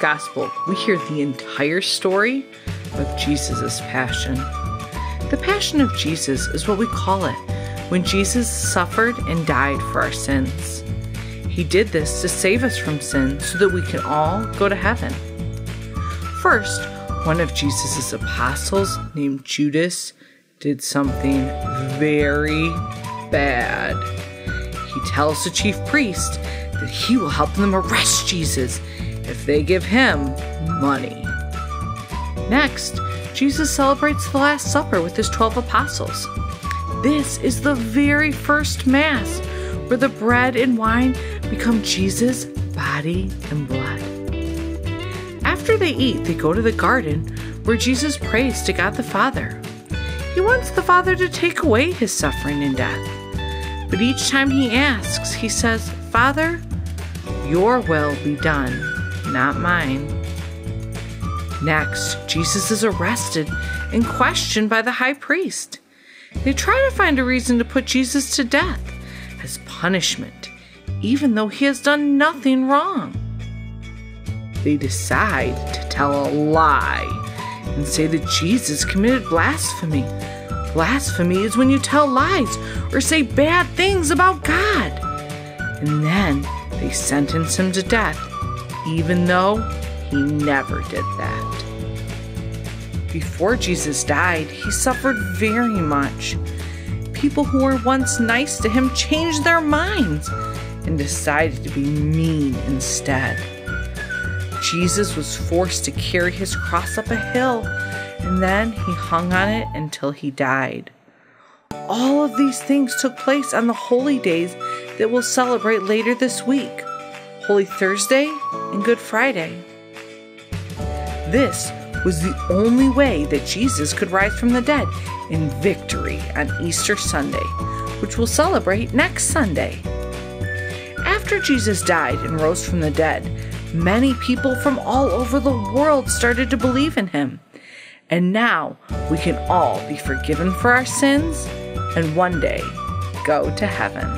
gospel, we hear the entire story of Jesus' passion. The passion of Jesus is what we call it when Jesus suffered and died for our sins. He did this to save us from sin so that we can all go to heaven. First, one of Jesus' apostles named Judas did something very bad. He tells the chief priest that he will help them arrest Jesus if they give him money. Next, Jesus celebrates the Last Supper with his 12 apostles. This is the very first Mass where the bread and wine become Jesus' body and blood. After they eat, they go to the garden where Jesus prays to God the Father. He wants the Father to take away his suffering and death. But each time he asks, he says, "Father, your will be done, not mine." Next, Jesus is arrested and questioned by the high priest. They try to find a reason to put Jesus to death as punishment, even though he has done nothing wrong. They decide to tell a lie and say that Jesus committed blasphemy. Blasphemy is when you tell lies or say bad things about God. And then they sentence him to death, even though he never did that. Before Jesus died, he suffered very much. People who were once nice to him changed their minds and decided to be mean instead. Jesus was forced to carry his cross up a hill, and then he hung on it until he died. All of these things took place on the holy days that we'll celebrate later this week, Holy Thursday and Good Friday. This was the only way that Jesus could rise from the dead in victory on Easter Sunday, which we'll celebrate next Sunday. After Jesus died and rose from the dead, many people from all over the world started to believe in him. And now we can all be forgiven for our sins and one day go to heaven.